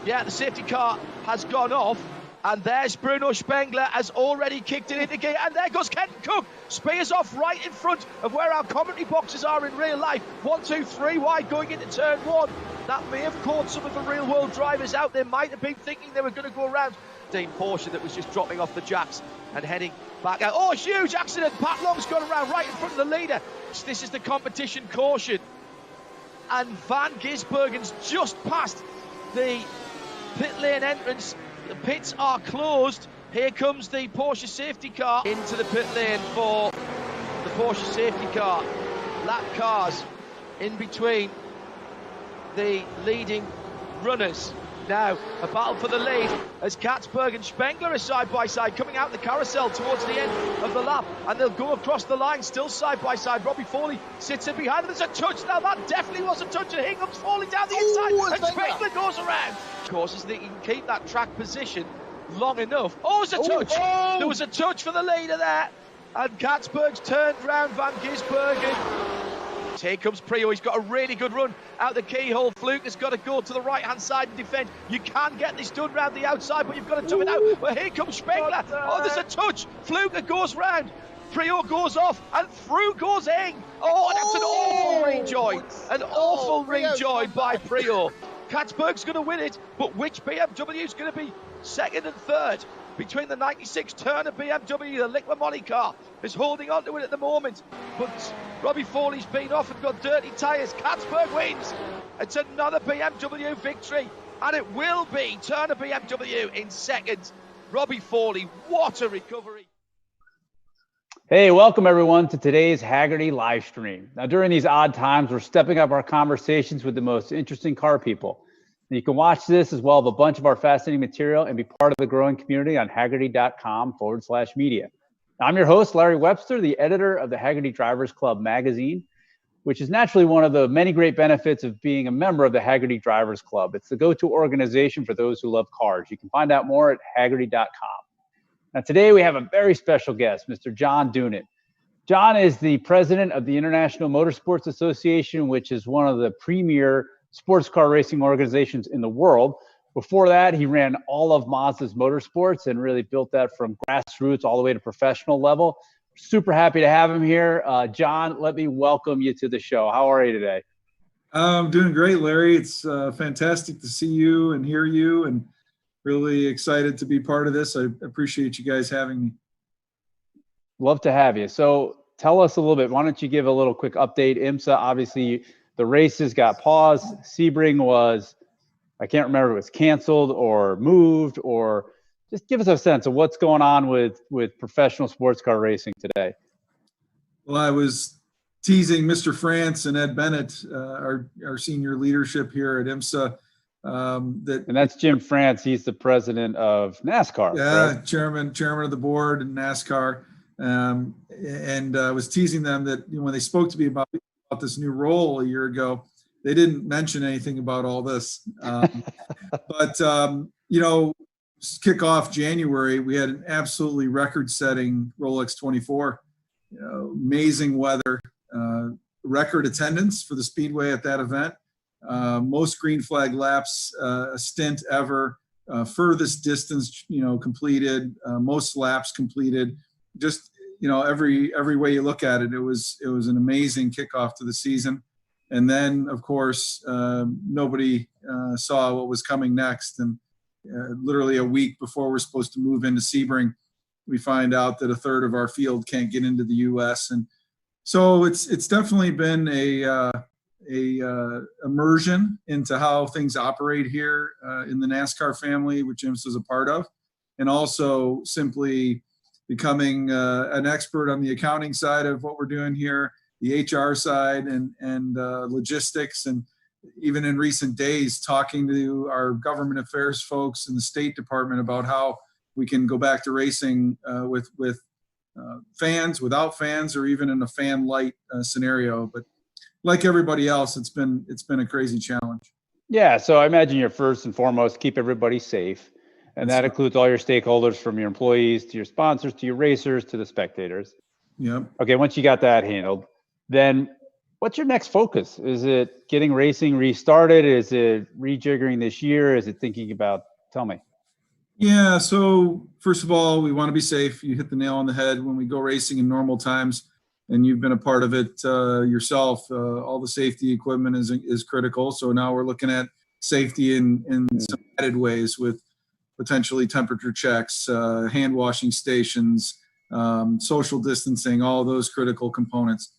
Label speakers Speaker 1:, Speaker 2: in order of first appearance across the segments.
Speaker 1: Yeah, the safety car has gone off, and there's Bruno Spengler has already kicked it into gear, and there goes Kenton Cook. Spears off right in front of where our commentary boxes are in real life. 1, 2, 3 wide going into turn 1. That may have caught some of the real world drivers out. They might have been thinking they were going to go around Dean Porsche that was just dropping off the jacks and heading back out. Oh, huge accident. Pat Long's gone around right in front of the leader. This is the competition caution. And Van Gisbergen's just past the pit lane entrance. The pits are closed. Here comes the Porsche safety car into the pit lane for the Porsche safety car. Lap cars in between the leading runners. Now, a battle for the lead as Katzberg and Spengler are side by side, coming out the carousel towards the end of the lap, and they'll go across the line, still side by side. Robbie Foley sits in behind. There's a touch now. That definitely was a touch, and Hingham's falling down the inside, and Spengler goes around. Of course, as they can keep that track position long enough. Oh, there's a touch. Oh. There was a touch for the leader there, and Katzberg's turned round Van Gisbergen. Here comes Prio. He's got a really good run out the keyhole. Fluke has got to go to the right-hand side and defend. You can get this done round the outside, but you've got to tough it out. But here comes Spengler. Oh, there's a touch. Fluke goes round. Prio goes off, and through goes Eng. Oh, and that's an awful rejoin. An awful rejoin by Prio. Katzberg's going to win it, but which BMW is going to be second and third? Between the 96 Turner BMW, the Liqui car is holding on to it at the moment. But Robbie Foley's been off and got dirty tyres. Katzberg wins. It's another BMW victory. And it will be Turner BMW in second. Robbie Foley, what a recovery.
Speaker 2: Hey, welcome everyone to today's Haggerty live stream. Now, during these odd times, we're stepping up our conversations with the most interesting car people. You can watch this as well as a bunch of our fascinating material and be part of the growing community on Haggerty.com/media. I'm your host, Larry Webster, the editor of the Haggerty Drivers Club magazine, which is naturally one of the many great benefits of being a member of the Haggerty Drivers Club. It's the go-to organization for those who love cars. You can find out more at Haggerty.com. Now, today we have a very special guest, Mr. John Doonan. John is the president of the International Motorsports Association, which is one of the premier sports car racing organizations in the world. Before that, he ran all of Mazda's motorsports and really built that from grassroots all the way to professional level. Super happy to have him here. John, let me welcome you to the show. How are you today?
Speaker 3: I'm doing great, Larry. It's fantastic to see you and hear you, and really excited to be part of this. I appreciate you guys having me.
Speaker 2: Love to have you. So tell us a little bit. Why don't you give a little quick update? IMSA, obviously, the races got paused. Sebring was, I can't remember if it was canceled or moved, or just give us a sense of what's going on with professional sports car racing today.
Speaker 3: Well, I was teasing Mr. France and Ed Bennett, our senior leadership here at IMSA.
Speaker 2: And that's Jim France. He's the president of NASCAR.
Speaker 3: Yeah,
Speaker 2: right?
Speaker 3: chairman of the board in NASCAR. And I was teasing them that when they spoke to me about this new role a year ago, they didn't mention anything about all this. But kick off January, we had an absolutely record-setting Rolex 24. Amazing weather, record attendance for the Speedway at that event. Most green flag laps, a stint ever, furthest distance, completed, most laps completed. Just, every way you look at it, it was an amazing kickoff to the season. And then, of course, nobody saw what was coming next. And literally a week before we're supposed to move into Sebring, we find out that a third of our field can't get into the U.S. And so it's definitely been a immersion into how things operate here in the NASCAR family, which IMSA is a part of, and also simply becoming an expert on the accounting side of what we're doing here, the HR side, and logistics, and even in recent days talking to our government affairs folks in the State Department about how we can go back to racing with fans, without fans, or even in a fan light scenario. But like everybody else, it's been a crazy challenge.
Speaker 2: Yeah, so I imagine you're first and foremost keep everybody safe, and that includes all your stakeholders, from your employees to your sponsors to your racers to the spectators.
Speaker 3: Yep.
Speaker 2: Okay, once you got that handled, then What's your next focus? Is it getting racing restarted? Is it rejiggering this year? Is it thinking about, tell me.
Speaker 3: Yeah, so first of all, we want to be safe. You hit the nail on the head. When we go racing in normal times, and you've been a part of it yourself, all the safety equipment is critical. So now we're looking at safety in some added ways with potentially temperature checks, hand washing stations, social distancing, all those critical components.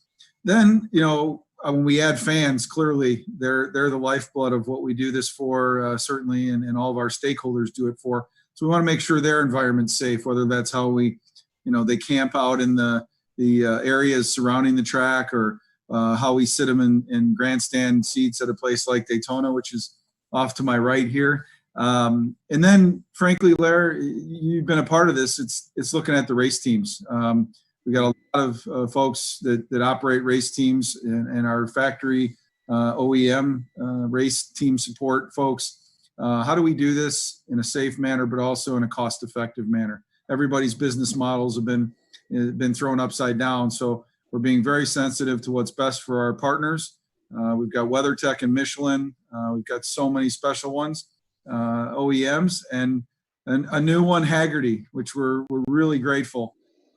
Speaker 3: Then, when we add fans, clearly they're the lifeblood of what we do this for, certainly, and all of our stakeholders do it for. So we want to make sure their environment's safe, whether that's how we, they camp out in the areas surrounding the track, or how we sit them in grandstand seats at a place like Daytona, which is off to my right here. And then, frankly, Larry, you've been a part of this. It's looking at the race teams. We got a lot of folks that operate race teams and our factory OEM race team support folks. How do we do this in a safe manner, but also in a cost-effective manner? Everybody's business models have been thrown upside down, so we're being very sensitive to what's best for our partners. We've got WeatherTech and Michelin. We've got so many special ones, OEMs, and a new one, Haggerty, which we're really grateful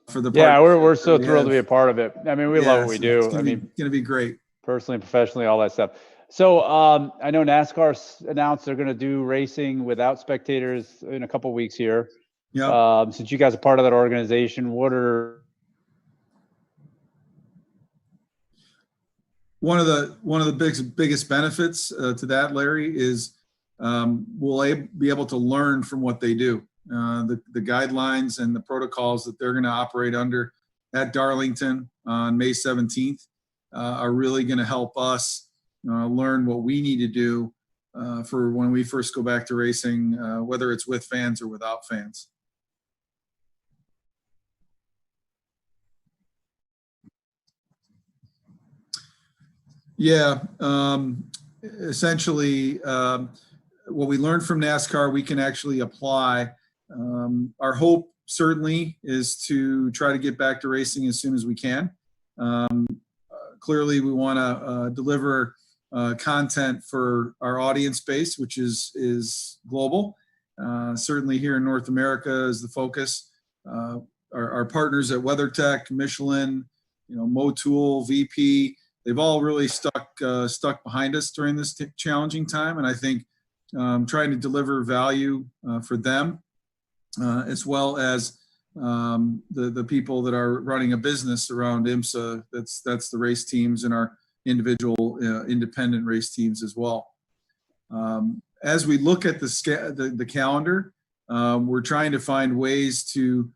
Speaker 3: for the.
Speaker 2: Yeah, we're so thrilled to be a part of it. I mean, we love what we do.
Speaker 3: It's going to be great.
Speaker 2: Personally and professionally, all that stuff. So I know NASCAR announced they're going to do racing without spectators in a couple of weeks here.
Speaker 3: Yeah.
Speaker 2: Since you guys are part of that organization, what are
Speaker 3: one of the biggest benefits to that, Larry, is we'll be able to learn from what they do. The guidelines and the protocols that they're going to operate under at Darlington on May 17th are really going to help us learn what we need to do for when we first go back to racing, whether it's with fans or without fans. Yeah, essentially, what we learned from NASCAR, we can actually apply. Our hope certainly is to try to get back to racing as soon as we can. Clearly, we want to deliver content for our audience base, which is global. Certainly here in North America is the focus. Our partners at WeatherTech, Michelin, Motul, VP, they've all really stuck behind us during this challenging time. And I think trying to deliver value for them, as well as the people that are running a business around IMSA, that's the race teams and our individual independent race teams as well. As we look at the calendar, we're trying to find ways to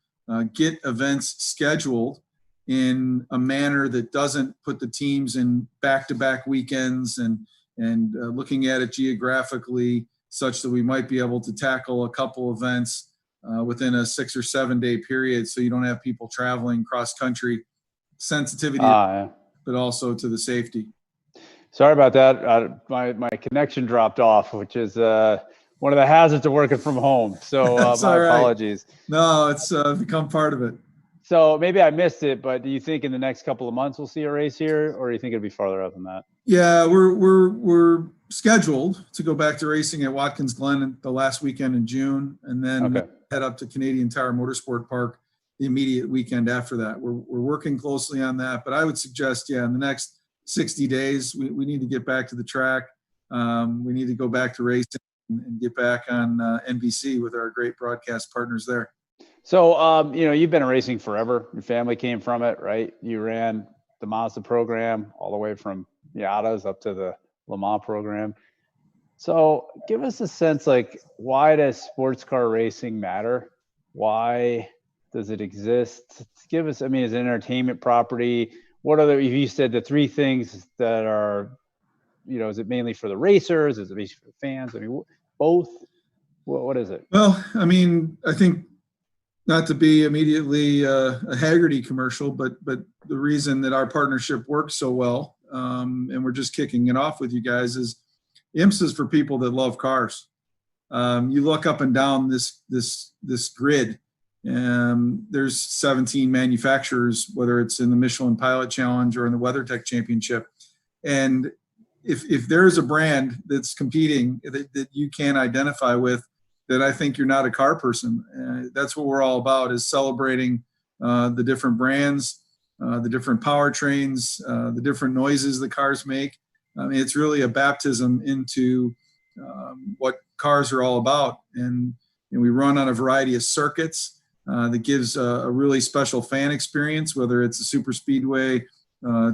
Speaker 3: get events scheduled in a manner that doesn't put the teams in back-to-back weekends and looking at it geographically such that we might be able to tackle a couple events within a 6 or 7 day period, so you don't have people traveling cross country. Sensitivity, but also to the safety.
Speaker 2: Sorry about that. My connection dropped off, which is one of the hazards of working from home. So my apologies.
Speaker 3: No, it's become part of it.
Speaker 2: So maybe I missed it, but do you think in the next couple of months we'll see a race here, or do you think it'll be farther out than that?
Speaker 3: Yeah, we're scheduled to go back to racing at Watkins Glen the last weekend in June, and then head up to Canadian Tire Motorsport Park the immediate weekend after that. We're working closely on that, but I would suggest, in the next 60 days, we need to get back to the track. We need to go back to racing and get back on NBC with our great broadcast partners there.
Speaker 2: So, you've been in racing forever. Your family came from it, right? You ran the Mazda program all the way from Miatas up to the Le Mans program. So give us a sense, why does sports car racing matter? Why does it exist? Give us, is it an entertainment property? What are you said the three things that are, is it mainly for the racers? Is it mainly for the fans? Both? What is it?
Speaker 3: Well, I think, not to be immediately a Haggerty commercial, but the reason that our partnership works so well, and we're just kicking it off with you guys, is IMSA is for people that love cars. You look up and down this grid, and there's 17 manufacturers, whether it's in the Michelin Pilot Challenge or in the WeatherTech Championship. And if there's a brand that's competing that you can identify with, then I think you're not a car person. That's what we're all about, is celebrating the different brands, the different powertrains, the different noises the cars make. I mean, it's really a baptism into what cars are all about. And we run on a variety of circuits that gives a really special fan experience, whether it's a super speedway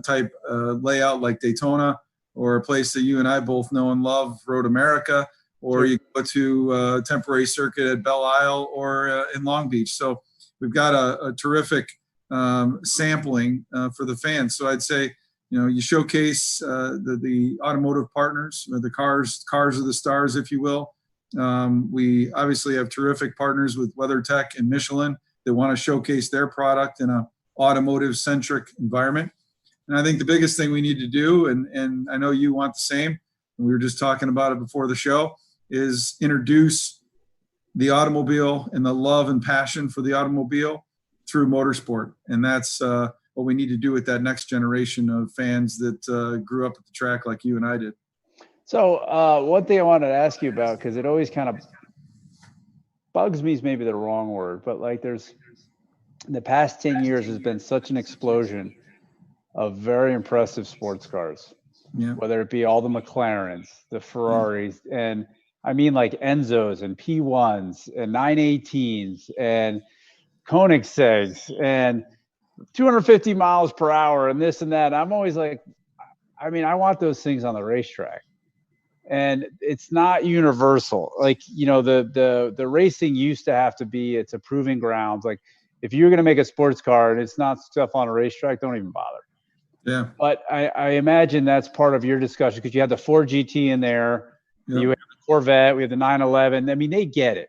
Speaker 3: type layout like Daytona, or a place that you and I both know and love, Road America, or you go to a temporary circuit at Belle Isle or in Long Beach. So we've got a terrific sampling for the fans. So I'd say, you showcase the automotive partners, the cars are the stars, if you will. We obviously have terrific partners with WeatherTech and Michelin that want to showcase their product in an automotive-centric environment. And I think the biggest thing we need to do, and I know you want the same, and we were just talking about it before the show, is introduce the automobile and the love and passion for the automobile through motorsport. And that's what we need to do with that next generation of fans that grew up at the track like you and I did.
Speaker 2: So one thing I wanted to ask you about, because it always kind of bugs me is maybe the wrong word, but like there's, in the past 10 years, there's been such an explosion of very impressive sports cars, whether it be all the McLarens, the Ferraris, and I mean like Enzos and P1s and 918s and Koenigsegg's and 250 miles per hour and this and that. I'm always like, I mean, I want those things on the racetrack. And it's not universal. Like, the racing used to have to be, it's a proving grounds. Like if you're going to make a sports car and it's not stuff on a racetrack, don't even bother.
Speaker 3: Yeah.
Speaker 2: But I imagine that's part of your discussion, because you have the Ford GT in there. Yep. You have the Corvette, we have the 911. I mean, they get it.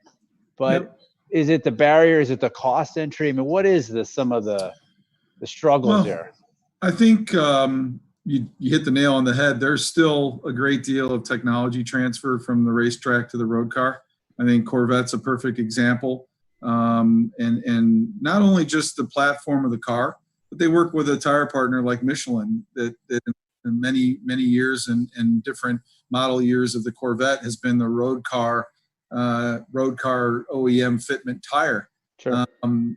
Speaker 2: But is it the barrier? Is it the cost entry? I mean, what is some of the struggles there?
Speaker 3: I think you hit the nail on the head. There's still a great deal of technology transfer from the racetrack to the road car. I think Corvette's a perfect example. And not only just the platform of the car, but they work with a tire partner like Michelin that in many years and different model years of the Corvette has been the road car OEM fitment tire.
Speaker 2: Sure.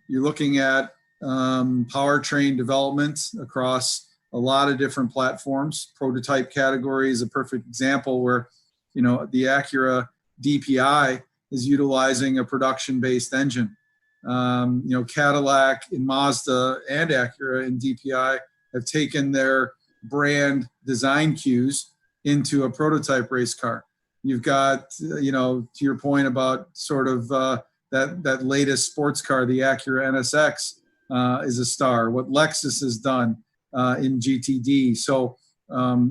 Speaker 3: You're looking at powertrain development across a lot of different platforms. Prototype category is a perfect example where, the Acura DPI is utilizing a production-based engine. Cadillac and Mazda and Acura and DPI have taken their brand design cues into a prototype race car. You've got, to your point about sort of that latest sports car, the Acura NSX is a star. What Lexus has done in GTD. So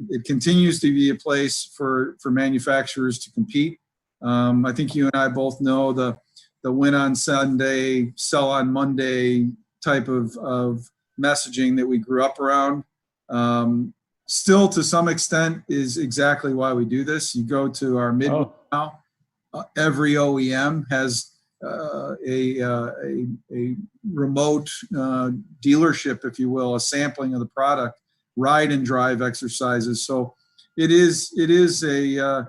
Speaker 3: it continues to be a place for manufacturers to compete. I think you and I both know the win on Sunday, sell on Monday type of messaging that we grew up around. Still, to some extent, is exactly why we do this. You go to our Midway now, every OEM has a remote dealership, if you will, a sampling of the product, ride and drive exercises. So it is a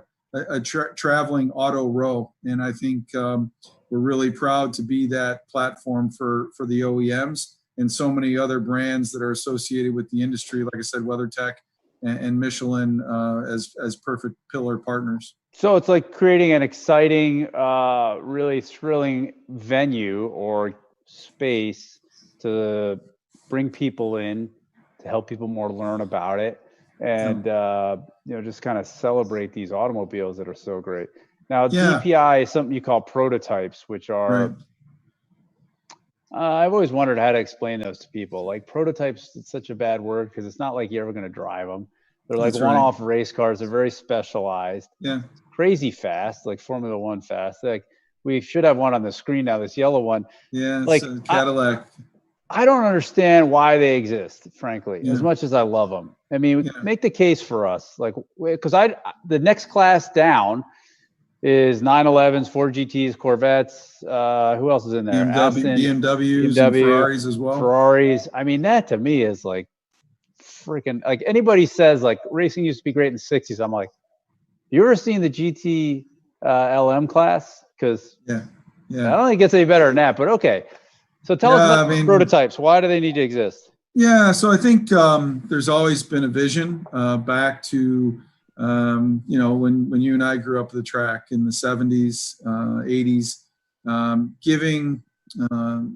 Speaker 3: traveling auto row, and I think we're really proud to be that platform for the OEMs and so many other brands that are associated with the industry. Like I said, WeatherTech and Michelin as perfect pillar partners.
Speaker 2: So it's like creating an exciting, really thrilling venue or space to bring people in, to help people more learn about it, and just kind of celebrate these automobiles that are so great. Now, DPI is something you call prototypes, which are, right. I've always wondered how to explain those to people. Like prototypes, it's such a bad word because it's not like you're ever going to drive them. They're like one-off race cars. They're very specialized.
Speaker 3: Yeah.
Speaker 2: Crazy fast, like Formula One fast. Like we should have one on the screen now, this yellow one.
Speaker 3: Yeah,
Speaker 2: like
Speaker 3: Cadillac.
Speaker 2: I don't understand why they exist, frankly, as much as I love them. I mean, make the case for us. Like, because the next class down is 911s, Ford GTs, Corvettes. Who else is in there?
Speaker 3: BMWs, and Ferraris as well.
Speaker 2: Ferraris. I mean, that to me is like freaking, like, anybody says like racing used to be great in the 60s. I'm like, you ever seen the GT LM class? Because
Speaker 3: Yeah.
Speaker 2: I don't think it gets any better than that, but okay. So tell us about prototypes. Why do they need to exist?
Speaker 3: Yeah, so I think there's always been a vision back to, when you and I grew up at the track in the 70s, 80s, giving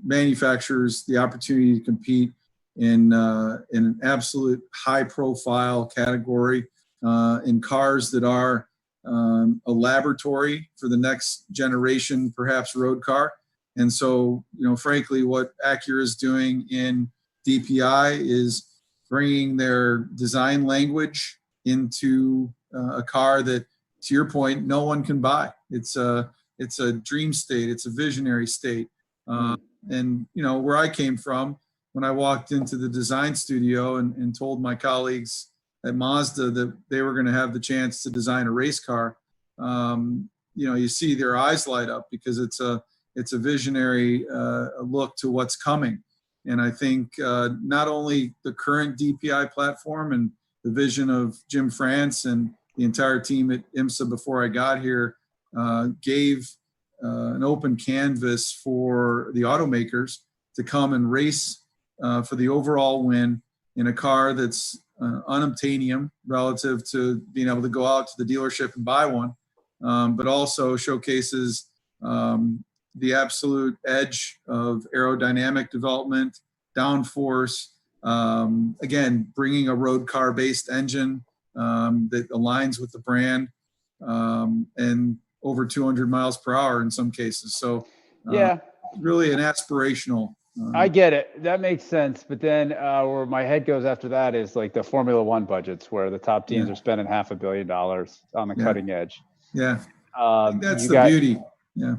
Speaker 3: manufacturers the opportunity to compete in an absolute high-profile category in cars that are a laboratory for the next generation, perhaps road car. And so, frankly, what Acura is doing in DPI is bringing their design language into a car that, to your point, no one can buy. It's a dream state. It's a visionary state. And where I came from, when I walked into the design studio and told my colleagues at Mazda that they were going to have the chance to design a race car, you see their eyes light up, because it's a visionary look to what's coming. And I think not only the current DPI platform and the vision of Jim France and the entire team at IMSA before I got here gave an open canvas for the automakers to come and race for the overall win in a car that's unobtainium relative to being able to go out to the dealership and buy one, but also showcases the absolute edge of aerodynamic development, downforce, again, bringing a road car based engine that aligns with the brand, and over 200 miles per hour in some cases. So really an aspirational.
Speaker 2: I get it. That makes sense. But then where my head goes after that is like the Formula One budgets, where the top teams are spending $500 million on the cutting edge.
Speaker 3: Yeah. I think that's the beauty. Yeah.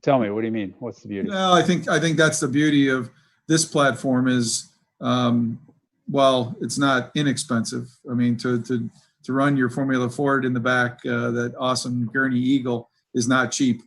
Speaker 2: Tell me, what do you mean? What's the beauty?
Speaker 3: Well, I think that's the beauty of this platform is, it's not inexpensive. I mean, to run your Formula Ford in the back, that awesome Gurney Eagle, is not cheap.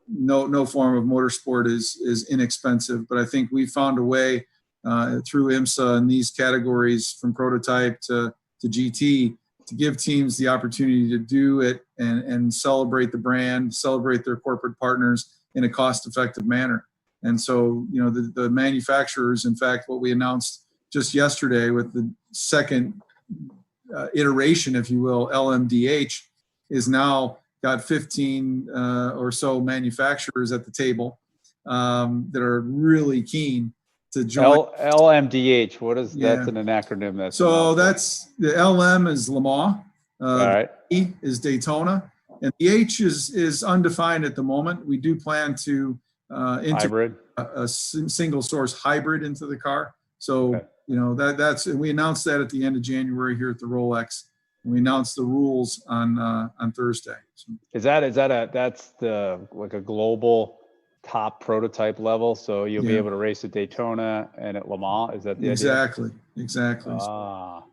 Speaker 3: No form of motorsport is inexpensive, but I think we found a way through IMSA in these categories, from prototype to GT, to give teams the opportunity to do it and celebrate the brand, celebrate their corporate partners in a cost-effective manner. And so, the manufacturers, in fact, what we announced just yesterday with the second iteration, if you will, LMDH, is now got 15 or so manufacturers at the table that are really keen to join.
Speaker 2: LMDH, what is that's an acronym?
Speaker 3: That's the LM is Le Mans,
Speaker 2: all right.
Speaker 3: E is Daytona, and the H is undefined at the moment. We do plan to integrate a single source hybrid into the car. So that's, and we announced that at the end of January here at the Rolex. We announced the rules on Thursday. So.
Speaker 2: That's like a global top prototype level, so you'll be able to race at Daytona and at Le Mans. Is that the
Speaker 3: idea? Exactly.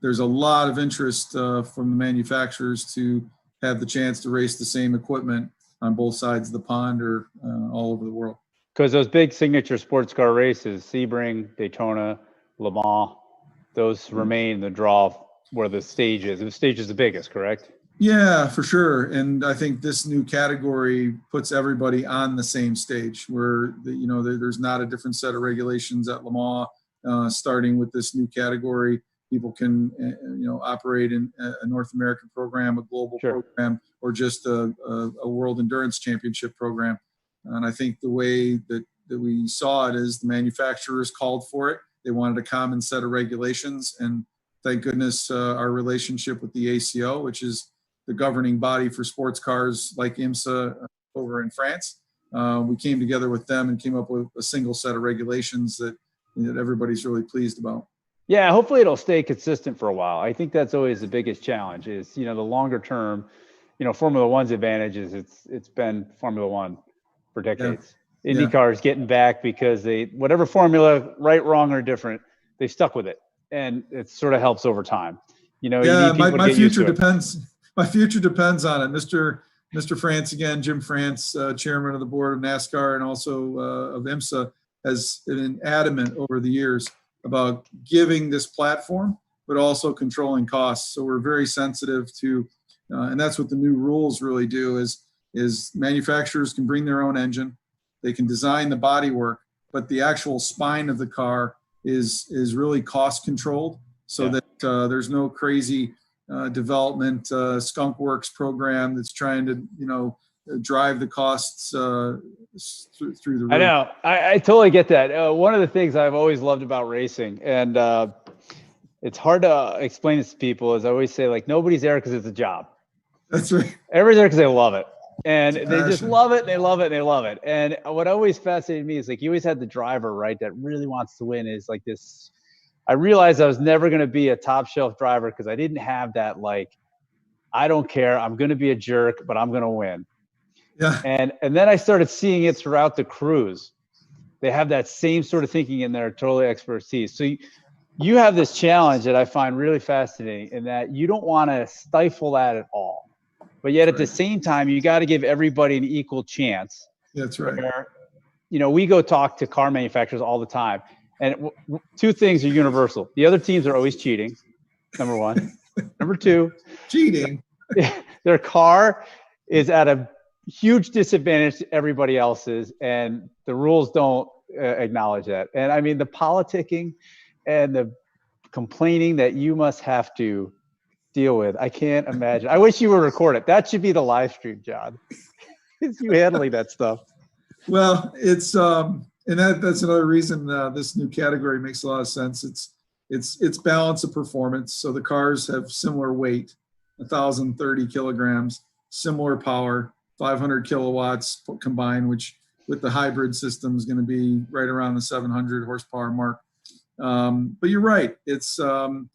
Speaker 3: There's a lot of interest from the manufacturers to have the chance to race the same equipment on both sides of the pond or all over the world.
Speaker 2: Because those big signature sports car races, Sebring, Daytona, Le Mans, those remain the draw where the stage is. The stage is the biggest, correct?
Speaker 3: Yeah, for sure. And I think this new category puts everybody on the same stage, where there's not a different set of regulations at Le Mans. Starting with this new category, people can operate in a North American program, a global program, or just a World Endurance Championship program. And I think the way that we saw it is the manufacturers called for it. They wanted a common set of regulations, and thank goodness our relationship with the ACO, which is the governing body for sports cars like IMSA over in France, we came together with them and came up with a single set of regulations that everybody's really pleased about.
Speaker 2: Yeah, hopefully it'll stay consistent for a while. I think that's always the biggest challenge is, the longer term, Formula One's advantage is it's been Formula One for decades. Yeah. IndyCar is getting back because whatever formula, right, wrong, or different, they stuck with it. And it sort of helps over time.
Speaker 3: My future depends. My future depends on it. Mr. France, again, Jim France, chairman of the board of NASCAR and also of IMSA, has been adamant over the years about giving this platform, but also controlling costs. So we're very sensitive to, and that's what the new rules really do is manufacturers can bring their own engine. They can design the bodywork, but the actual spine of the car is really cost controlled, so that there's no crazy development skunk works program that's trying to drive the costs through the roof.
Speaker 2: I know. I totally get that. One of the things I've always loved about racing, and it's hard to explain this to people, is I always say, like, nobody's there because it's a job.
Speaker 3: That's right.
Speaker 2: Everybody's there because they love it. And they just love it, and they love it, and they love it. And what always fascinated me is, like, you always had the driver, right, that really wants to win. Is like this. I realized I was never going to be a top shelf driver because I didn't have that, like, I don't care, I'm going to be a jerk, but I'm going to win.
Speaker 3: Yeah.
Speaker 2: And then I started seeing it throughout the crews. They have that same sort of thinking in their totally expertise. So you have this challenge that I find really fascinating, in that you don't want to stifle that at all. But yet at the same time, you got to give everybody an equal chance.
Speaker 3: That's right.
Speaker 2: Where, we go talk to car manufacturers all the time. And two things are universal. The other teams are always cheating, number one. Number two,
Speaker 3: cheating.
Speaker 2: Their car is at a huge disadvantage to everybody else's, and the rules don't acknowledge that. And I mean, the politicking and the complaining that you must have to deal with, I can't imagine. I wish you would record it. That should be the live stream, John. It's you handling that stuff.
Speaker 3: Well, it's and that's another reason this new category makes a lot of sense. It's balance of performance. So the cars have similar weight, 1,030 kilograms, similar power, 500 kilowatts combined, which with the hybrid system is going to be right around the 700 horsepower mark. But you're right. It's the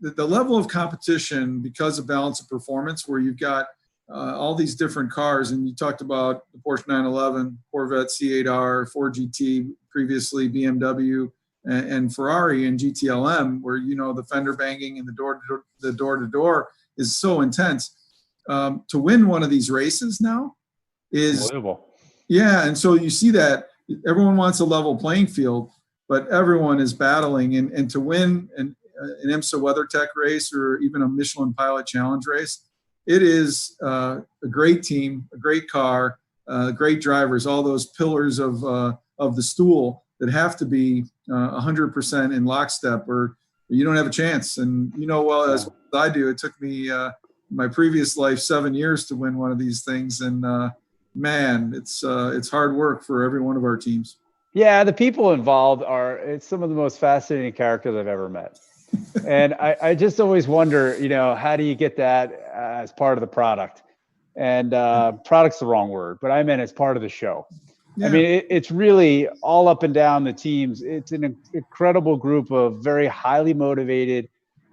Speaker 3: level of competition, because of balance of performance, where you've got all these different cars, and you talked about the Porsche 911, Corvette C8R, Ford GT, previously BMW, and Ferrari and GTLM, where the fender banging and the door to door is so intense. To win one of these races now is
Speaker 2: unbelievable.
Speaker 3: Yeah, and so you see that everyone wants a level playing field, but everyone is battling, and to win an IMSA WeatherTech race or even a Michelin Pilot Challenge race, it is a great team, a great car, great drivers, all those pillars of the stool that have to be 100% in lockstep, or you don't have a chance. And well as I do, it took me my previous life 7 years to win one of these things, and man, it's hard work for every one of our teams.
Speaker 2: Yeah, the people involved it's some of the most fascinating characters I've ever met. And I just always wonder, how do you get that as part of the product? And product's the wrong word, but I meant as part of the show. Yeah. I mean, it's really all up and down the teams. It's an incredible group of very highly motivated,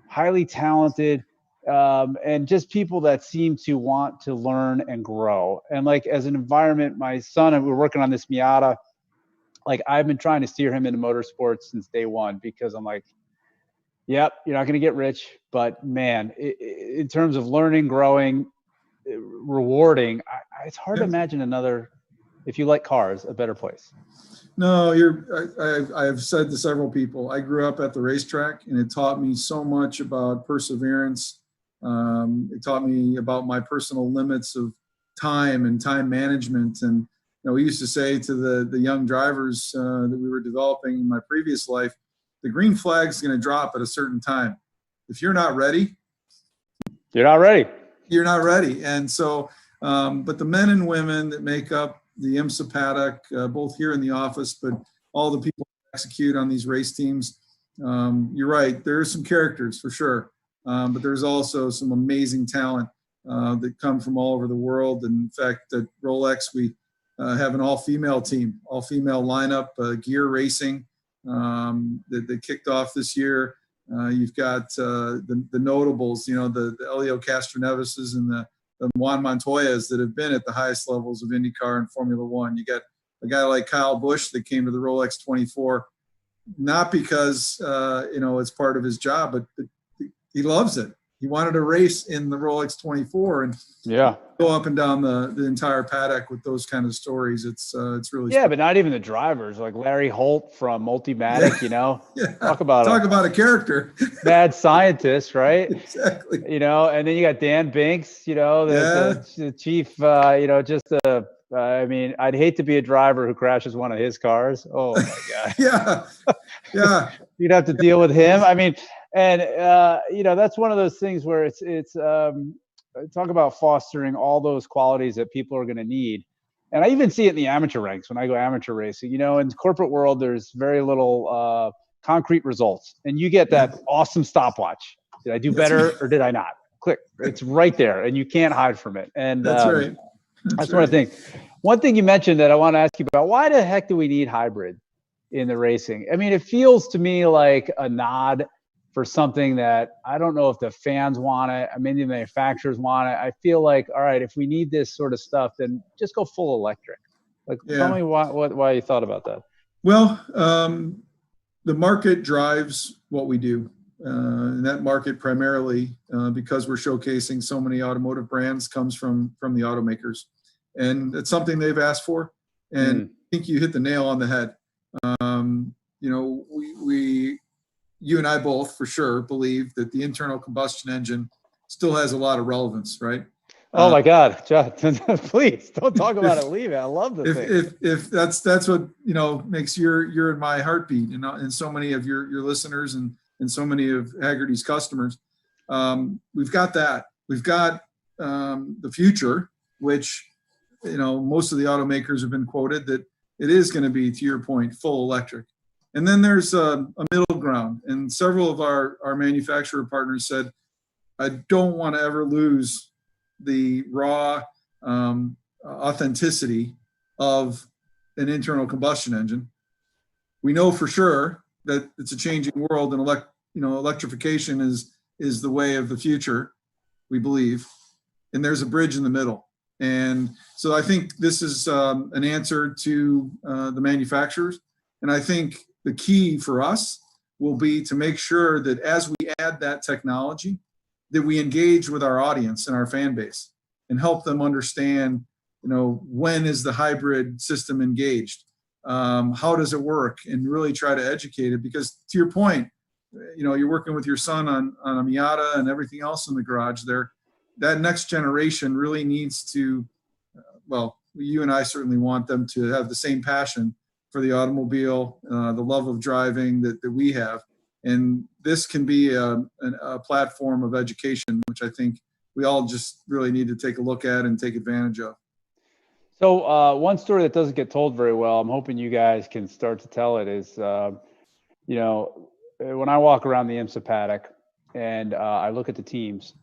Speaker 2: highly talented, and just people that seem to want to learn and grow. And like, as an environment, my son, and we're working on this Miata, like, I've been trying to steer him into motorsports since day one, because I'm like, yep, you're not going to get rich, but man, in terms of learning, growing, rewarding, it's hard to imagine another, if you like cars, a better place.
Speaker 3: No, I've said to several people, I grew up at the racetrack, and it taught me so much about perseverance. It taught me about my personal limits of time and time management. And we used to say to the young drivers that we were developing in my previous life, the green flag's going to drop at a certain time. If you're not ready,
Speaker 2: you're not ready.
Speaker 3: You're not ready. And so, but the men and women that make up the IMSA paddock, both here in the office, but all the people who execute on these race teams, you're right. There are some characters for sure, but there's also some amazing talent that come from all over the world. And in fact, at Rolex, we have an all-female team, all-female lineup, gear racing. That kicked off this year. You've got the notables, the Elio Castronevises and the Juan Montoyas that have been at the highest levels of IndyCar and Formula One. You got a guy like Kyle Busch that came to the Rolex 24, not because it's part of his job, but he loves it. He wanted to race in the Rolex 24 and go up and down the entire paddock with those kind of stories. It's really
Speaker 2: special. But not even the drivers, like Larry Holt from Multimatic, talk about
Speaker 3: a character,
Speaker 2: mad scientist, right?
Speaker 3: Exactly.
Speaker 2: And then you got Dan Binks, the chief, I'd hate to be a driver who crashes one of his cars. Oh my God.
Speaker 3: Yeah.
Speaker 2: You'd have to deal with him. That's one of those things where it's talk about fostering all those qualities that people are going to need. And I even see it in the amateur ranks when I go amateur racing. In the corporate world, there's very little concrete results. And you get that awesome stopwatch. Did I do better or did I not? Click. It's right there and you can't hide from it. And
Speaker 3: that's right.
Speaker 2: That's one of the things. One thing you mentioned that I want to ask you about, why the heck do we need hybrid in the racing? It feels to me like a nod for something that I don't know if the fans want it. Maybe the manufacturers want it. I feel like, all right, if we need this sort of stuff, then just go full electric. Tell me why you thought about that.
Speaker 3: Well, the market drives what we do. And that market primarily, because we're showcasing so many automotive brands, comes from the automakers. And it's something they've asked for. And I think you hit the nail on the head. You and I both, for sure, believe that the internal combustion engine still has a lot of relevance, right?
Speaker 2: Oh my God, John, please don't talk about it. Leave it. I love the thing.
Speaker 3: If that's what makes your and my heartbeat, and so many of your listeners and so many of Hagerty's customers, we've got that. We've got the future, which most of the automakers have been quoted that it is going to be, to your point, full electric. And then there's a middle ground. And several of our manufacturer partners said, I don't want to ever lose the raw authenticity of an internal combustion engine. We know for sure that it's a changing world, and electrification is the way of the future, we believe. And there's a bridge in the middle. And so I think this is an answer to the manufacturers. And I think the key for us will be to make sure that as we add that technology, that we engage with our audience and our fan base and help them understand, when is the hybrid system engaged? How does it work? And really try to educate it, because to your point, you're working with your son on a Miata and everything else in the garage there. That next generation really needs to, you and I certainly want them to have the same passion for the automobile, the love of driving that we have. And this can be a platform of education, which I think we all just really need to take a look at and take advantage of.
Speaker 2: So one story that doesn't get told very well, I'm hoping you guys can start to tell it, is, when I walk around the IMSA paddock and I look at the teams,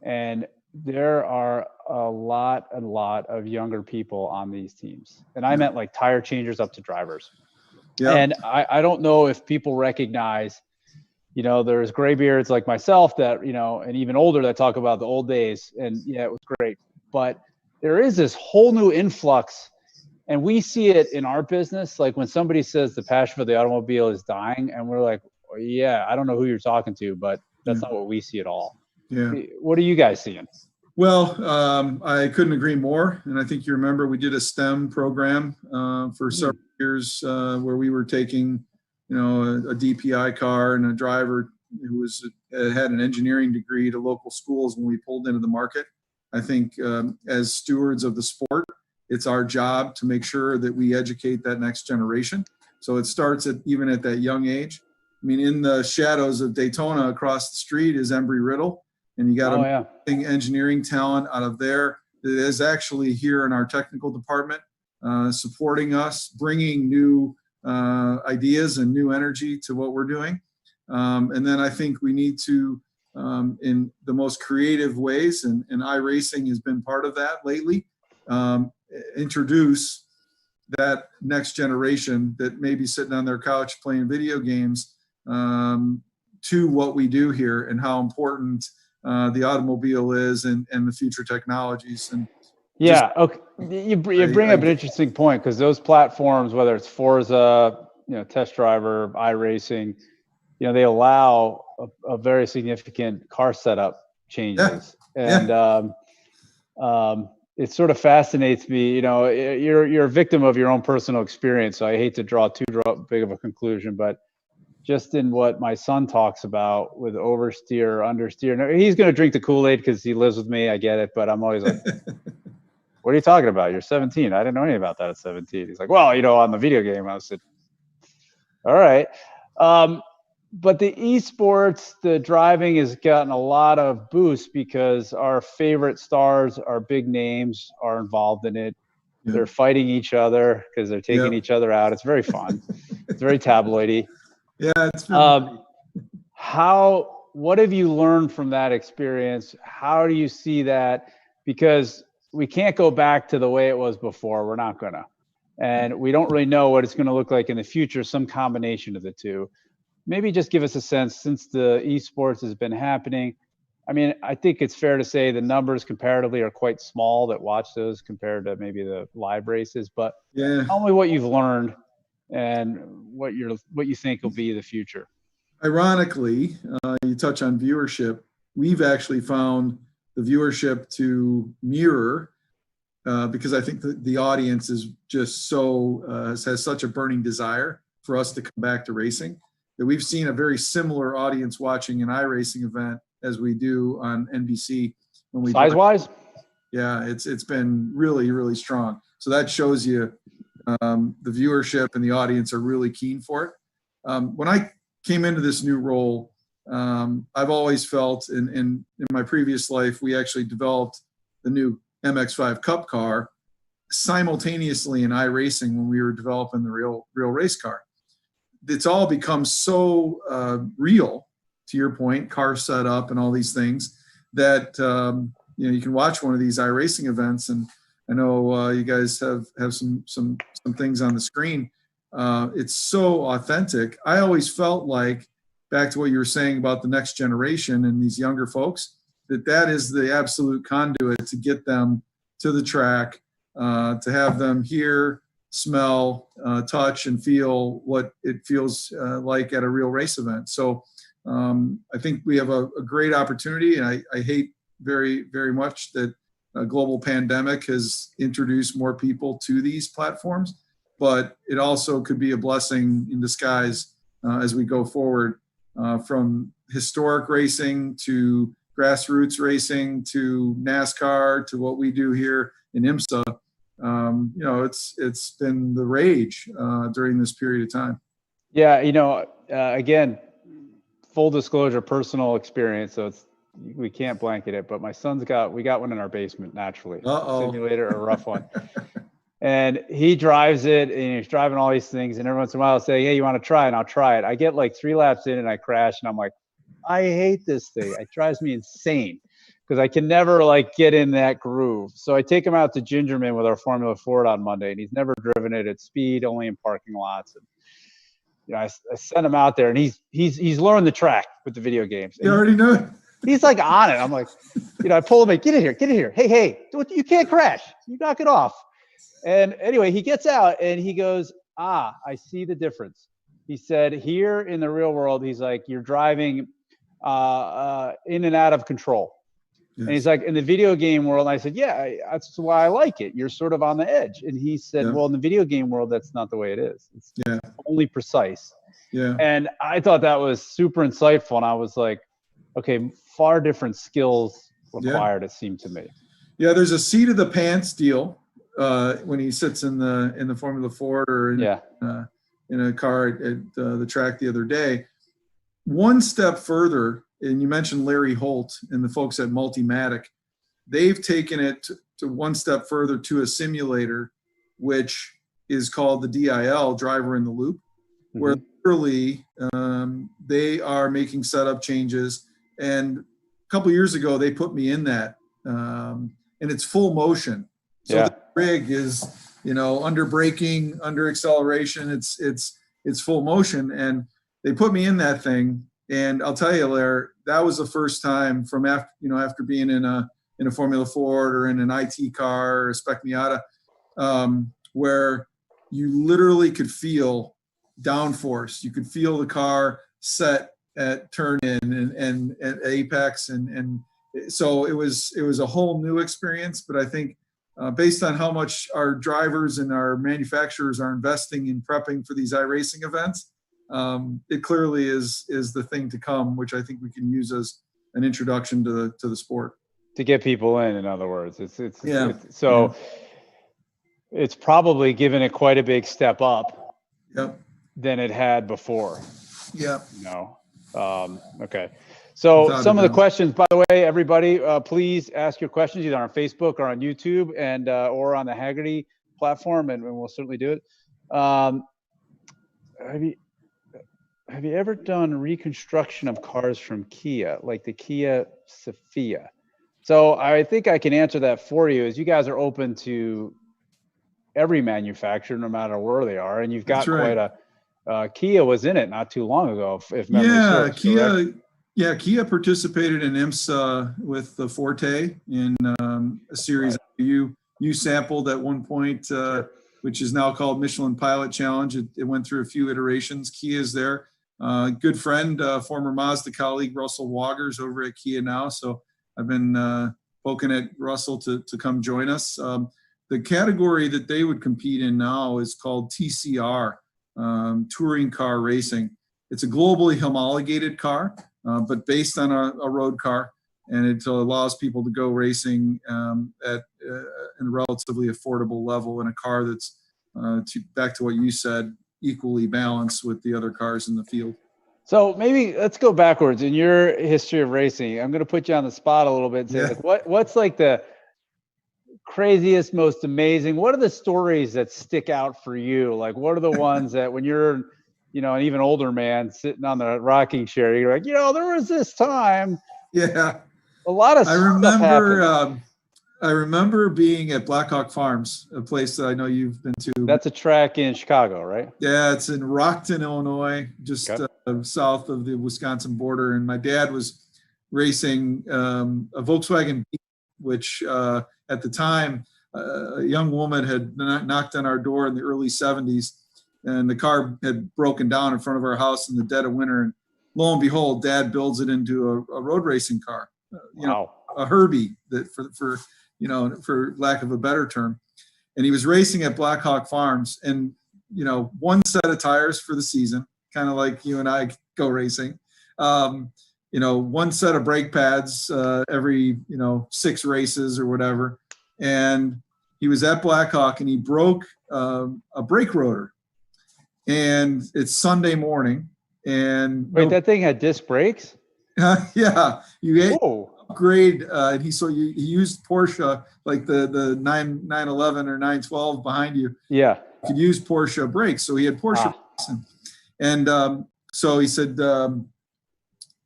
Speaker 2: and there are a lot of younger people on these teams. And I meant like tire changers up to drivers. Yeah. And I don't know if people recognize, there's graybeards like myself that, and even older, that talk about the old days. And yeah, it was great. But there is this whole new influx, and we see it in our business. Like when somebody says the passion for the automobile is dying, and we're like, oh, yeah, I don't know who you're talking to, but that's not what we see at all.
Speaker 3: Yeah.
Speaker 2: What are you guys seeing?
Speaker 3: Well, I couldn't agree more. And I think you remember we did a STEM program for several years where we were taking, a DPI car and a driver who had an engineering degree to local schools when we pulled into the market. I think as stewards of the sport, it's our job to make sure that we educate that next generation. So it starts even at that young age. In the shadows of Daytona across the street is Embry-Riddle. And you got engineering talent out of there that is actually here in our technical department, supporting us, bringing new ideas and new energy to what we're doing. And then I think we need to, in the most creative ways, and iRacing has been part of that lately, introduce that next generation that may be sitting on their couch playing video games to what we do here and how important the automobile is and the future technologies. And
Speaker 2: okay. You bring up an interesting point, because those platforms, whether it's Forza, Test Driver, iRacing, they allow a very significant car setup changes. And it sort of fascinates me. You know, you're a victim of your own personal experience. So I hate to draw too big of a conclusion, but just in what my son talks about with oversteer, understeer. Now, he's going to drink the Kool-Aid because he lives with me. I get it. But I'm always like, what are you talking about? You're 17. I didn't know anything about that at 17. He's like, well, you know, on the video game. I said, all right. But the esports, the driving has gotten a lot of boost because our favorite stars, our big names are involved in it. Yep. They're fighting each other because they're taking each other out. It's very fun. It's very tabloidy.
Speaker 3: Yeah, it's been
Speaker 2: what have you learned from that experience? How do you see that? Because we can't go back to the way it was before. We're not gonna. And we don't really know what it's going to look like in the future, some combination of the two. Maybe just give us a sense, since the esports has been happening. I mean, I think it's fair to say the numbers comparatively are quite small that watch those compared to maybe the live races. But tell me what you've learned and what you think will be the future.
Speaker 3: Ironically, you touch on viewership. We've actually found the viewership to mirror because I think the audience is just so has such a burning desire for us to come back to racing that we've seen a very similar audience watching an iRacing event as we do on NBC. When we
Speaker 2: size-wise?
Speaker 3: Yeah, it's been really, really strong. So that shows you the viewership and the audience are really keen for it. When I came into this new role, I've always felt, in my previous life, we actually developed the new MX-5 Cup car simultaneously in iRacing when we were developing the real race car. It's all become so real, to your point, car setup and all these things, that you can watch one of these iRacing events, and I know you guys have some things on the screen. It's so authentic. I always felt like, back to what you were saying about the next generation and these younger folks, that is the absolute conduit to get them to the track, to have them hear, smell, touch, and feel what it feels like at a real race event. So I think we have a great opportunity, and I hate very, very much that a global pandemic has introduced more people to these platforms, but it also could be a blessing in disguise as we go forward, from historic racing to grassroots racing to NASCAR to what we do here in IMSA. It's been the rage during this period of time.
Speaker 2: Yeah, again, full disclosure, personal experience, so we can't blanket it, but my son's we got one in our basement naturally. Simulator, a rough one. And he drives it, and he's driving all these things, and every once in a while I'll say, hey, you want to try it? And I'll try it. I get like 3 laps in and I crash, and I'm like, I hate this thing. It drives me insane because I can never get in that groove. So I take him out to Gingerman with our Formula Ford on Monday, and he's never driven it at speed, only in parking lots. And I sent him out there, and he's learned the track with the video games.
Speaker 3: You already know it.
Speaker 2: He's like on it. I'm like, I pull him in, get in here. Hey, you can't crash. You knock it off. And anyway, he gets out and he goes, I see the difference. He said, here in the real world, he's like, you're driving in and out of control. Yes. And he's like, in the video game world, I said, yeah, that's why I like it. You're sort of on the edge. And he said, well, in the video game world, that's not the way it is. It's only precise.
Speaker 3: Yeah.
Speaker 2: And I thought that was super insightful. And I was like, okay, far different skills required, it seemed to me.
Speaker 3: Yeah, there's a seat of the pants deal when he sits in the Formula Ford or in a car at the track the other day. One step further, and you mentioned Larry Holt and the folks at Multimatic, they've taken it to one step further to a simulator, which is called the DIL, Driver in the Loop, where literally they are making setup changes. And a couple years ago, they put me in that, and it's full motion. So the rig is, under braking, under acceleration, it's full motion. And they put me in that thing. And I'll tell you, Larry, that was the first time from after being in a Formula Ford or in an IT car or a Spec Miata, where you literally could feel downforce. You could feel the car set at turn in and at apex and So it was a whole new experience, but I think based on how much our drivers and our manufacturers are investing in prepping for these iRacing events, it clearly is the thing to come, which I think we can use as an introduction to the sport.
Speaker 2: To get people in other words, it's probably given it quite a big step up than it had before. Okay. So some of the questions, by the way, everybody, please ask your questions either on Facebook or on YouTube and or on the Hagerty platform, and we'll certainly do it. Have you ever done reconstruction of cars from Kia, like the Kia Sophia? So I think I can answer that for you, as you guys are open to every manufacturer, no matter where they are, and you've got quite a Kia was in it not too long ago, if memory serves.
Speaker 3: Kia participated in IMSA with the Forte in a series you sampled at one point, which is now called Michelin Pilot Challenge. It went through a few iterations. Kia is there. Good friend, former Mazda colleague, Russell Wagers over at Kia now. So I've been poking at Russell to come join us. The category that they would compete in now is called TCR, Touring Car Racing. It's a globally homologated car, but based on a road car, and it allows people to go racing at a relatively affordable level in a car that's, back to what you said, equally balanced with the other cars in the field.
Speaker 2: So maybe let's go backwards in your history of racing. I'm going to put you on the spot a little bit and say, like, what's like the craziest, most amazing? What are the stories that stick out for you? Like, what are the ones that when you're, an even older man sitting on the rocking chair, you're like, there was this time.
Speaker 3: Yeah.
Speaker 2: A lot of stuff happened.
Speaker 3: I remember being at Blackhawk Farms, a place that I know you've been to.
Speaker 2: That's a track in Chicago, right?
Speaker 3: Yeah, it's in Rockton, Illinois, just south of the Wisconsin border. And my dad was racing a Volkswagen, which at the time, a young woman had knocked on our door in the early 70s, and the car had broken down in front of our house in the dead of winter. And lo and behold, Dad builds it into a road racing car, a Herbie, that for lack of a better term. And he was racing at Blackhawk Farms, and one set of tires for the season, kind of like you and I go racing. One set of brake pads every 6 races or whatever. And he was at Blackhawk, and he broke a brake rotor. And it's Sunday morning. And
Speaker 2: wait, that thing had disc brakes?
Speaker 3: Yeah, upgrade. And he used Porsche, like the 911 or 912 behind you. Yeah, you could use Porsche brakes. So he had Porsche brakes, and so he said,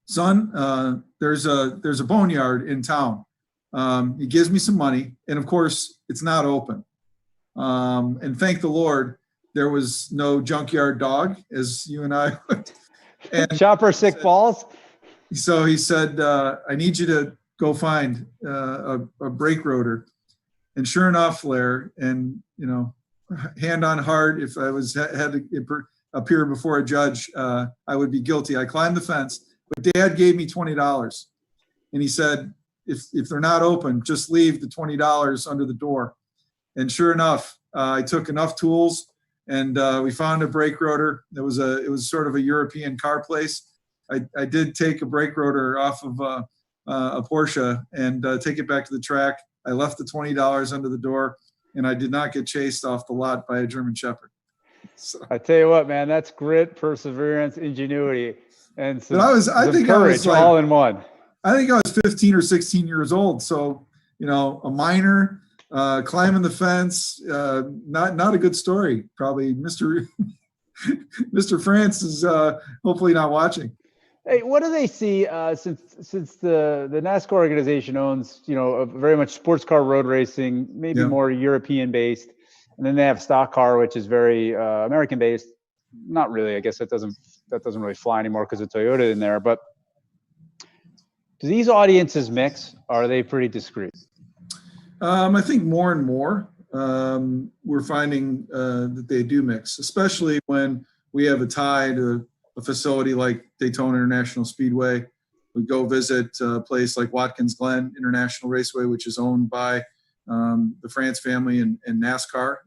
Speaker 3: "Son, there's a boneyard in town. He gives me some money, and of course it's not open. And thank the Lord, there was no junkyard dog, as you and I would." And
Speaker 2: Chopper sick balls.
Speaker 3: So he said, "I need you to go find a brake rotor." And sure enough, Lair, and hand on heart, if I had to appear before a judge, I would be guilty. I climbed the fence, but Dad gave me $20, and he said, "If they're not open, just leave the $20 under the door." And sure enough, I took enough tools, and we found a brake rotor. It was sort of a European car place. I did take a brake rotor off of a Porsche and take it back to the track. I left the $20 under the door, and I did not get chased off the lot by a German Shepherd. So.
Speaker 2: I tell you what, man, that's grit, perseverance, ingenuity, and some,
Speaker 3: I think I was like,
Speaker 2: all in one.
Speaker 3: I think I was 15 or 16 years old. So, a minor, climbing the fence, not a good story. Probably Mr. France is hopefully not watching.
Speaker 2: Hey, what do they see since the NASCAR organization owns, a very much sports car road racing, maybe more European based, and then they have stock car, which is very American based. Not really, I guess that doesn't really fly anymore because of Toyota in there. But do these audiences mix? Or are they pretty discreet?
Speaker 3: I think more and more we're finding that they do mix, especially when we have a tie to a facility like Daytona International Speedway, We go visit a place like Watkins Glen International Raceway, which is owned by the France family and NASCAR.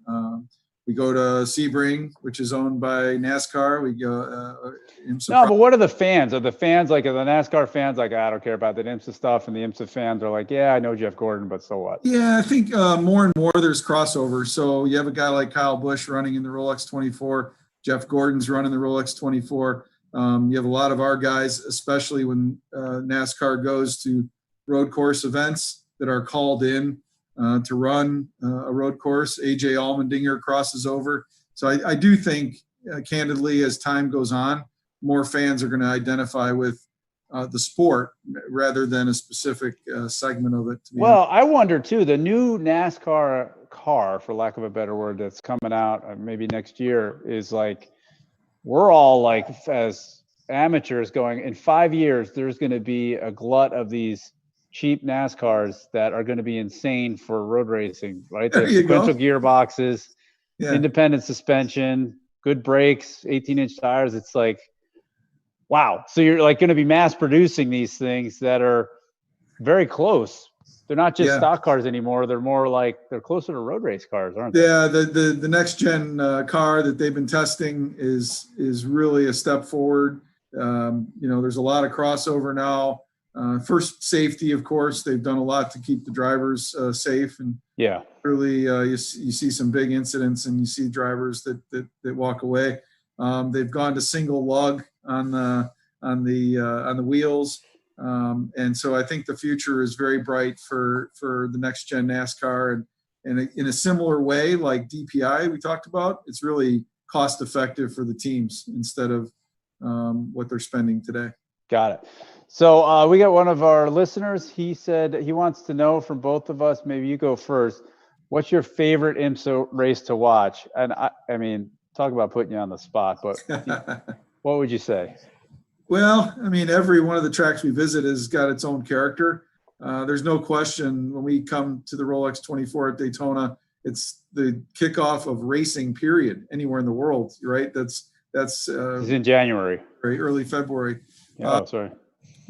Speaker 3: We go to Sebring, which is owned by NASCAR. We go IMSA.
Speaker 2: No, but what are the fans? Are the fans like, are the NASCAR fans like, I don't care about that IMSA stuff, and the IMSA fans are like, yeah, I know Jeff Gordon, but so what?
Speaker 3: Yeah, I think more and more there's crossover. So you have a guy like Kyle Busch running in the Rolex 24. Jeff Gordon's running the Rolex 24. You have a lot of our guys, especially when NASCAR goes to road course events that are called in to run a road course. AJ Allmendinger crosses over. So I do think, candidly, as time goes on, more fans are going to identify with the sport rather than a specific segment of it.
Speaker 2: Well, I wonder too, the new NASCAR car, for lack of a better word, that's coming out maybe next year is like, we're all like, as amateurs going, in 5 years, there's going to be a glut of these cheap NASCARs that are going to be insane for road racing, right? They have sequential gearboxes, independent suspension, good brakes, 18-inch tires. It's like, wow. So you're like going to be mass producing these things that are very close. They're not just stock cars anymore. They're more like, they're closer to road race cars, aren't they?
Speaker 3: Yeah, the next gen car that they've been testing is really a step forward. There's a lot of crossover now. First, safety, of course. They've done a lot to keep the drivers safe, and clearly you see some big incidents, and you see drivers that walk away. They've gone to single lug on the wheels, and so I think the future is very bright for the next gen NASCAR, and in a similar way like DPI we talked about, it's really cost effective for the teams instead of what they're spending today.
Speaker 2: Got it. So we got one of our listeners. He said he wants to know from both of us, maybe you go first, what's your favorite IMSA race to watch? And I mean, talk about putting you on the spot, but what would you say?
Speaker 3: Well, I mean, every one of the tracks we visit has got its own character. There's no question when we come to the Rolex 24 at Daytona, it's the kickoff of racing period anywhere in the world, right? That's it's
Speaker 2: in January.
Speaker 3: Right, early February.
Speaker 2: Sorry.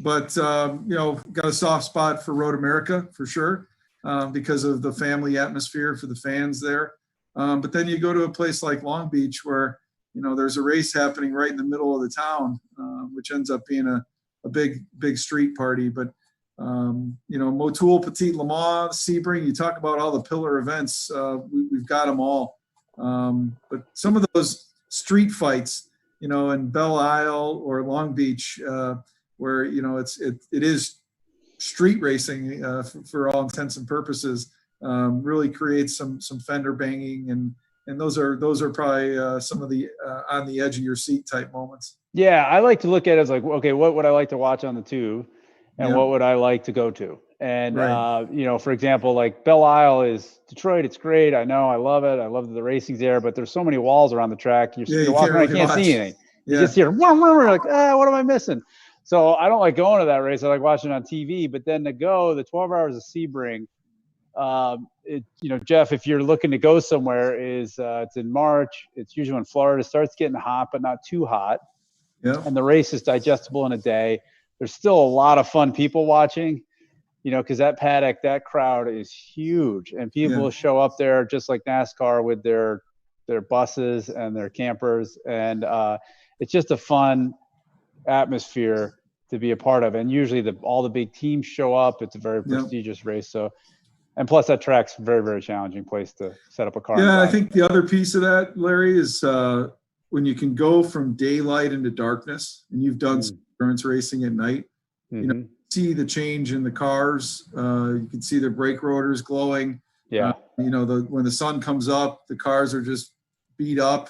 Speaker 3: But, got a soft spot for Road America for sure because of the family atmosphere for the fans there. But then you go to a place like Long Beach where, there's a race happening right in the middle of the town, which ends up being a big street party. But, Motul, Petit Le Mans, Sebring, you talk about all the pillar events. We've got them all. But some of those street fights, in Belle Isle or Long Beach, where it is street racing for all intents and purposes, really creates some fender banging, and those are probably some of the on the edge of your seat type moments. Yeah,
Speaker 2: I like to look at it as like, okay, what would I like to watch on the tube, and what would I like to go to? And for example, like Belle Isle is Detroit. It's great. I know. I love it. I love the racing's there, but there's so many walls around the track. You're walking around, you can't see anything. You just hear, like, what am I missing? So I don't like going to that race. I like watching it on TV. But then to go the 12 hours of Sebring, Jeff, if you're looking to go somewhere, it's in March. It's usually when Florida starts getting hot, but not too hot.
Speaker 3: Yeah.
Speaker 2: And the race is digestible in a day. There's still a lot of fun people watching, because that paddock, that crowd is huge, and people show up there just like NASCAR with their buses and their campers, and it's just a fun atmosphere to be a part of. And usually all the big teams show up. It's a very prestigious race. So, and plus that track's a very, very challenging place to set up a car.
Speaker 3: Yeah, I think the other piece of that, Larry, is when you can go from daylight into darkness, and you've done some endurance racing at night, see the change in the cars. You can see the brake rotors glowing.
Speaker 2: Yeah.
Speaker 3: When the sun comes up, the cars are just beat up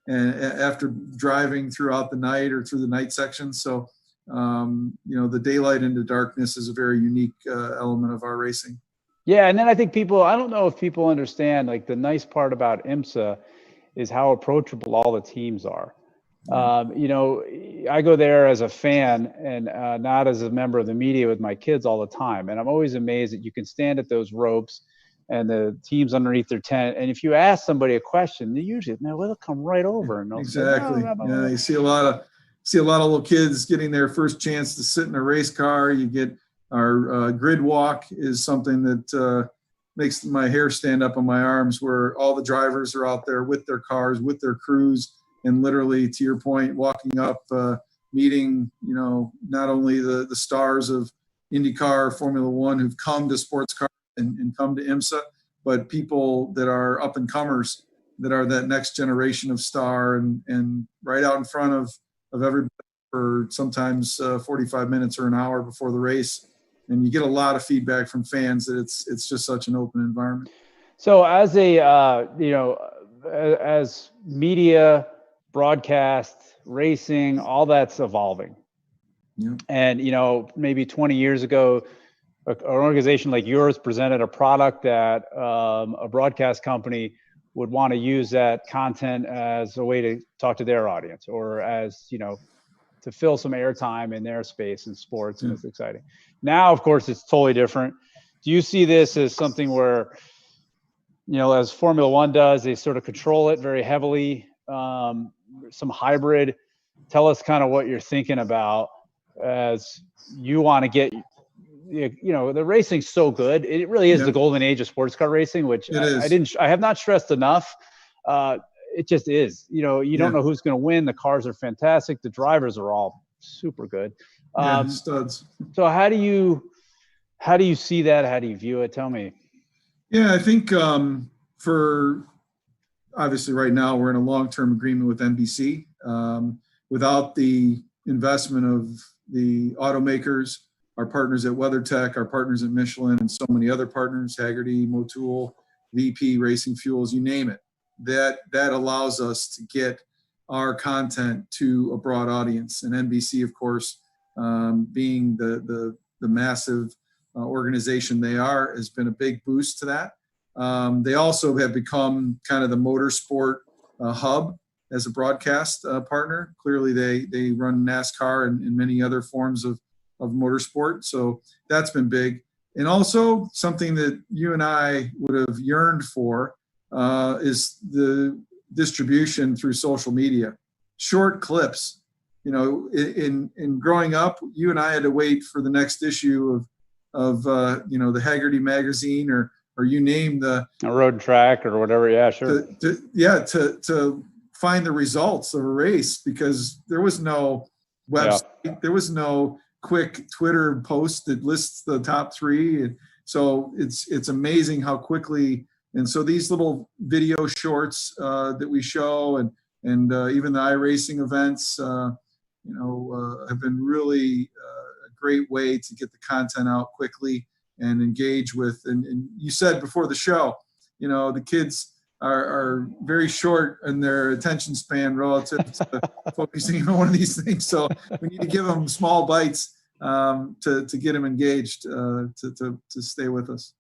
Speaker 3: and after driving throughout the night or through the night section. So, the daylight into darkness is a very unique element of our racing.
Speaker 2: Yeah. And then I think I don't know if people understand, like, the nice part about IMSA is how approachable all the teams are. I go there as a fan and not as a member of the media with my kids all the time. And I'm always amazed that you can stand at those ropes and the teams underneath their tent. And if you ask somebody a question, they usually, they'll come right over and they'll
Speaker 3: exactly.
Speaker 2: say,
Speaker 3: You see a lot see a lot of little kids getting their first chance to sit in a race car. You get our grid walk is something that makes my hair stand up on my arms, where all the drivers are out there with their cars, with their crews, and literally, to your point, walking up, meeting, not only the stars of IndyCar, Formula One who've come to sports car and come to IMSA, but people that are up and comers, that are that next generation of star, and right out in front of everybody for sometimes 45 minutes or an hour before the race. And you get a lot of feedback from fans that it's just such an open environment.
Speaker 2: So as a, as media, broadcast, racing, all that's evolving.
Speaker 3: Yeah.
Speaker 2: And, maybe 20 years ago, an organization like yours presented a product that a broadcast company would want to use that content as a way to talk to their audience, or as, to fill some airtime in their space in sports. And it's exciting. Now, of course, it's totally different. Do you see this as something where, as Formula One does, they sort of control it very heavily, some hybrid? Tell us kind of what you're thinking about as you want to get, the racing's so good. It really is the golden age of sports car racing, which I have not stressed enough. It just is, you don't know who's going to win. The cars are fantastic. The drivers are all super good.
Speaker 3: Studs.
Speaker 2: So how do you see that? How do you view it? Tell me.
Speaker 3: Yeah, I think for obviously right now we're in a long-term agreement with NBC. Without the investment of the automakers, our partners at WeatherTech, our partners at Michelin, and so many other partners, Hagerty, Motul, VP, Racing Fuels, you name it, that allows us to get our content to a broad audience. And NBC, of course, being the massive organization they are, has been a big boost to that. They also have become kind of the motorsport hub as a broadcast partner. Clearly, they run NASCAR and many other forms of motorsport. So that's been big. And also something that you and I would have yearned for is the distribution through social media. Short clips. In growing up, you and I had to wait for the next issue of the Hagerty magazine or you name a
Speaker 2: Road and Track or whatever. Yeah, sure.
Speaker 3: To find the results of a race, because there was no website, there was no quick Twitter post that lists the top three. And so it's amazing how quickly. And so these little video shorts that we show and even the iRacing events, have been really a great way to get the content out quickly and engage with. And you said before the show, the kids are very short in their attention span relative to focusing on one of these things. So we need to give them small bites to get them engaged, to stay with us.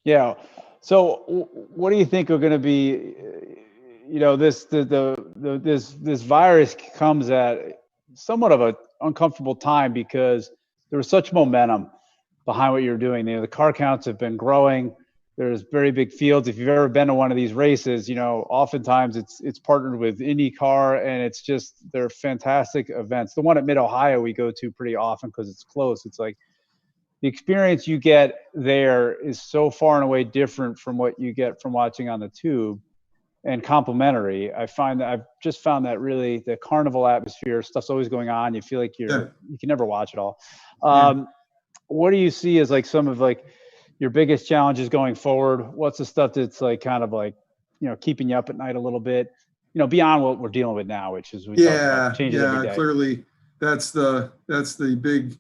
Speaker 2: Yeah. So what do you think are going to be, this virus comes at somewhat of an uncomfortable time, because there was such momentum behind what you're doing. The car counts have been growing. There's very big fields. If you've ever been to one of these races, oftentimes it's partnered with IndyCar, and they're fantastic events. The one at Mid-Ohio we go to pretty often because it's close. It's like the experience you get there is so far and away different from what you get from watching on the tube, and complementary. I've just found that really the carnival atmosphere, stuff's always going on. You feel like you can never watch it all. What do you see as like some of like your biggest challenges going forward? What's the stuff that's like kind of like, keeping you up at night a little bit, beyond what we're dealing with now, which is changes every day.
Speaker 3: Clearly that's the big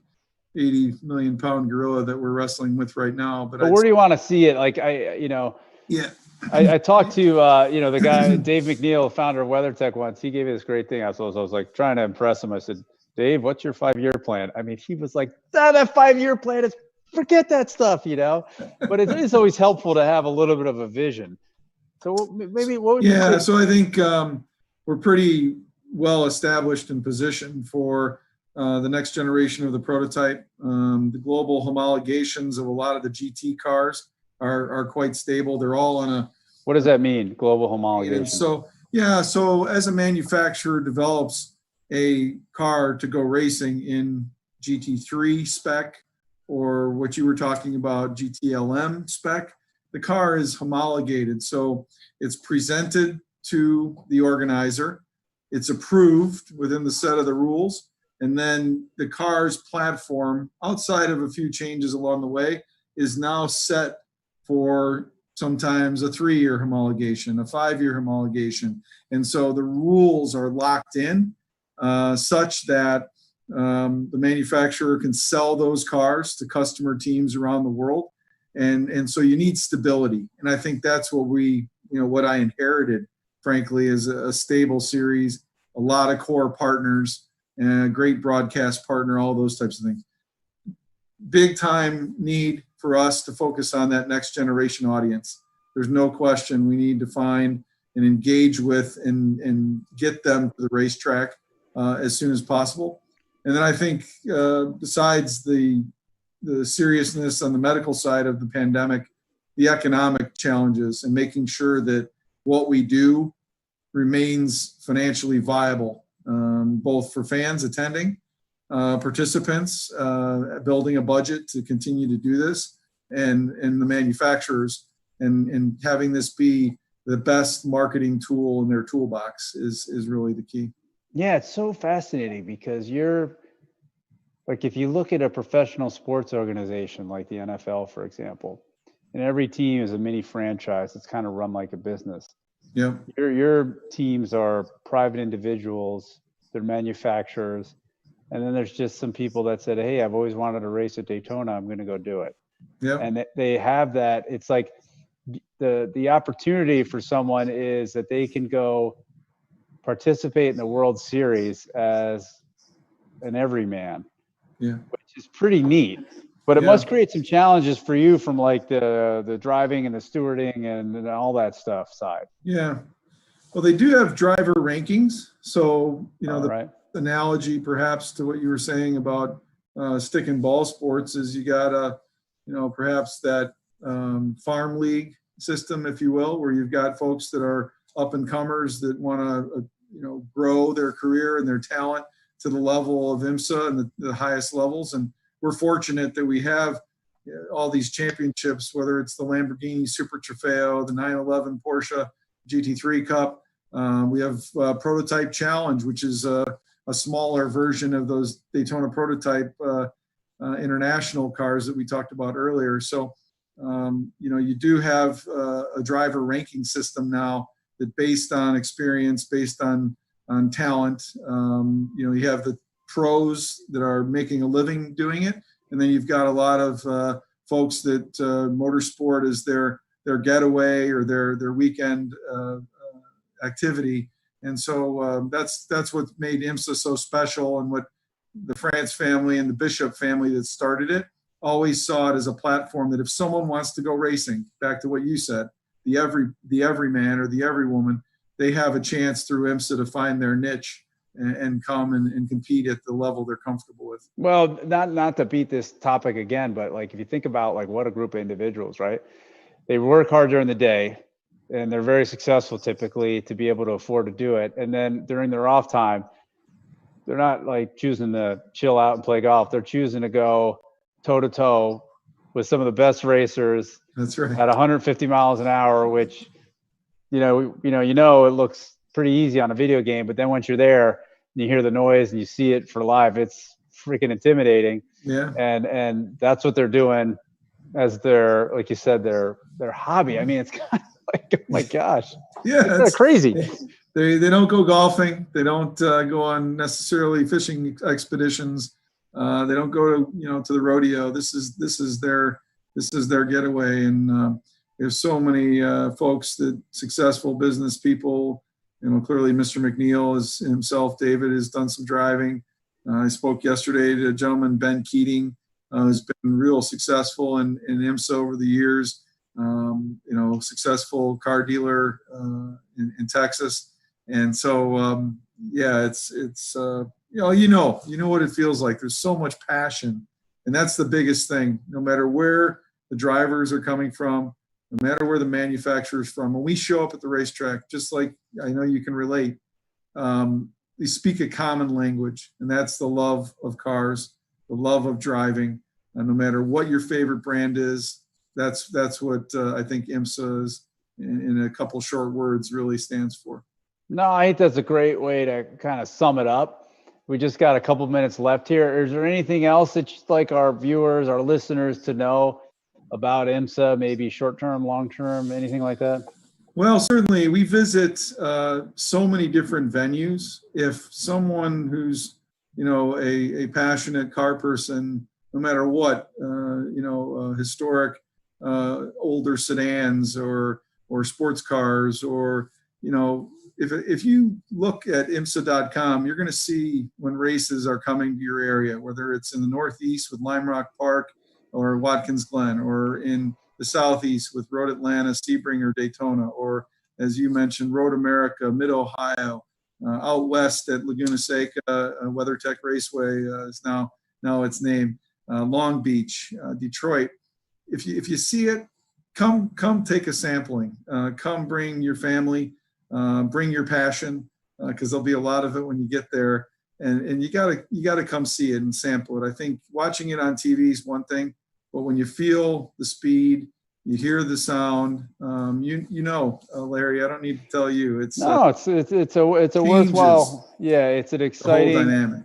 Speaker 3: 80 million pound gorilla that we're wrestling with right now. But
Speaker 2: where do you want to see it? Like I talked to the guy Dave McNeil, founder of WeatherTech, once. He gave me this great thing. I was like trying to impress him. I said, Dave, what's your 5-year plan? I mean, he was like, that 5-year plan is, forget that stuff, but it is always helpful to have a little bit of a vision. So maybe what would you say?
Speaker 3: So I think we're pretty well established and positioned for the next generation of the prototype. The global homologations of a lot of the GT cars are quite stable. They're all on a.
Speaker 2: What does that mean, global homologation?
Speaker 3: So as a manufacturer develops a car to go racing in GT3 spec or what you were talking about, GTLM spec. The car is homologated, so it's presented to the organizer, it's approved within the set of the rules, and then the car's platform, outside of a few changes along the way, is now set for sometimes a 3-year homologation, a 5-year homologation. And so the rules are locked in such that the manufacturer can sell those cars to customer teams around the world. And so you need stability. And I think that's what what I inherited, frankly, is a stable series, a lot of core partners, and a great broadcast partner, all those types of things. Big time need for us to focus on that next generation audience. There's no question we need to find and engage with and get them to the racetrack as soon as possible. And then I think besides the seriousness on the medical side of the pandemic, the economic challenges and making sure that what we do remains financially viable, both for fans attending, participants, building a budget to continue to do this, and the manufacturers, and having this be the best marketing tool in their toolbox is really the key.
Speaker 2: Yeah, it's so fascinating because if you look at a professional sports organization like the NFL, for example, and every team is a mini franchise, it's kind of run like a business.
Speaker 3: Yeah.
Speaker 2: Your teams are private individuals, they're manufacturers, and then there's just some people that said, hey, I've always wanted to race at Daytona, I'm going to go do it.
Speaker 3: Yeah.
Speaker 2: And they have that. It's like the opportunity for someone is that they can go participate in the World Series as an everyman, which is pretty neat. But it must create some challenges for you from like the driving and the stewarding and all that stuff side.
Speaker 3: Yeah. Well, they do have driver rankings. So,
Speaker 2: Right.
Speaker 3: Analogy perhaps to what you were saying about stick and ball sports is you got perhaps that farm league system, if you will, where you've got folks that are up and comers that want to, grow their career and their talent to the level of IMSA and the highest levels. And we're fortunate that we have all these championships, whether it's the Lamborghini Super Trofeo, the 911 Porsche GT3 Cup. We have Prototype Challenge, which is a smaller version of those Daytona Prototype international cars that we talked about earlier. So, you do have a driver ranking system now that, based on experience, based on talent, you have the pros that are making a living doing it, and then you've got a lot of folks that motorsport is their getaway or their weekend activity. And so that's what made IMSA so special, and what the France family and the Bishop family that started it always saw it as a platform that if someone wants to go racing, back to what you said, the everyman or the everywoman, they have a chance through IMSA to find their niche and come and compete at the level they're comfortable with.
Speaker 2: Well, not to beat this topic again, but like if you think about like what a group of individuals, right? They work hard during the day and they're very successful typically to be able to afford to do it. And then during their off time, they're not like choosing to chill out and play golf. They're choosing to go toe to toe with some of the best racers.
Speaker 3: That's right.
Speaker 2: At 150 miles an hour, which, it looks pretty easy on a video game, but then once you're there and you hear the noise and you see it for live, it's freaking intimidating.
Speaker 3: Yeah.
Speaker 2: And that's what they're doing as their, like you said, their hobby. I mean, it's kind of like, oh my gosh.
Speaker 3: Yeah.
Speaker 2: It's crazy.
Speaker 3: They don't go golfing. They don't go on necessarily fishing expeditions. They don't go to the rodeo. This is their getaway. And there's so many folks that successful business people, clearly Mr. McNeil is himself, David has done some driving. I spoke yesterday to a gentleman, Ben Keating, who's been real successful in IMSA over the years. Successful car dealer in Texas. And so, it's you know what it feels like. There's so much passion, and that's the biggest thing. No matter where the drivers are coming from, no matter where the manufacturer's from, when we show up at the racetrack, just like I know you can relate, speak a common language, and that's the love of cars, the love of driving. And no matter what your favorite brand is, that's what I think IMSA is, in a couple short words, really stands for.
Speaker 2: No, I think that's a great way to kind of sum it up. We just got a couple minutes left here. Is there anything else that you'd like our viewers, our listeners to know about IMSA, maybe short-term, long-term, anything like that?
Speaker 3: Well, certainly we visit so many different venues. If someone who's, a passionate car person, no matter what, historic older sedans or sports cars, or, if you look at IMSA.com, you're going to see when races are coming to your area, whether it's in the Northeast with Lime Rock Park or Watkins Glen, or in the Southeast with Road Atlanta, Sebring, or Daytona, or as you mentioned, Road America, Mid-Ohio, out west at Laguna Seca, WeatherTech Raceway is now its name, Long Beach, Detroit. If you see it, come take a sampling. Come bring your family, bring your passion, because there'll be a lot of it when you get there. And you gotta come see it and sample it. I think watching it on TV is one thing, but when you feel the speed, you hear the sound, Larry, I don't need to tell you. It's
Speaker 2: a worthwhile. Yeah, it's an exciting
Speaker 3: the whole dynamic.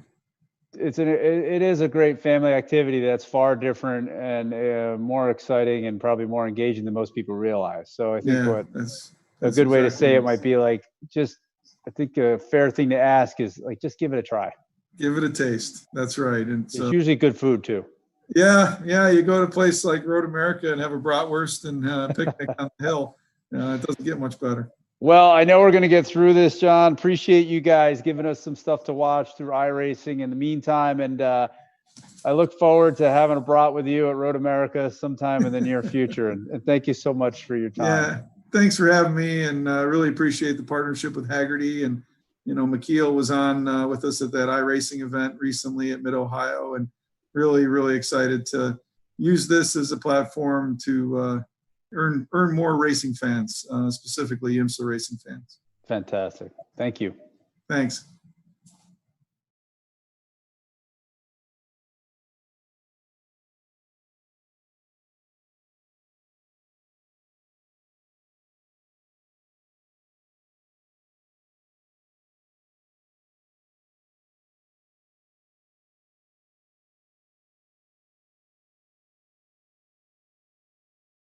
Speaker 2: It is a great family activity that's far different and more exciting and probably more engaging than most people realize. So I think that's a good way to say it might be like, I think a fair thing to ask is like, just give it a try.
Speaker 3: Give it a taste. That's right. And
Speaker 2: it's usually good food too.
Speaker 3: Yeah. You go to a place like Road America and have a bratwurst and picnic on the hill. It doesn't get much better.
Speaker 2: Well, I know we're going to get through this, John. Appreciate you guys giving us some stuff to watch through iRacing in the meantime. And I look forward to having a brat with you at Road America sometime in the near future. And thank you so much for your time.
Speaker 3: Yeah. Thanks for having me, and really appreciate the partnership with Hagerty. And, McKeel was on with us at that iRacing event recently at Mid-Ohio, and really, really excited to use this as a platform to earn more racing fans, specifically IMSA racing fans.
Speaker 2: Fantastic. Thank you.
Speaker 3: Thanks.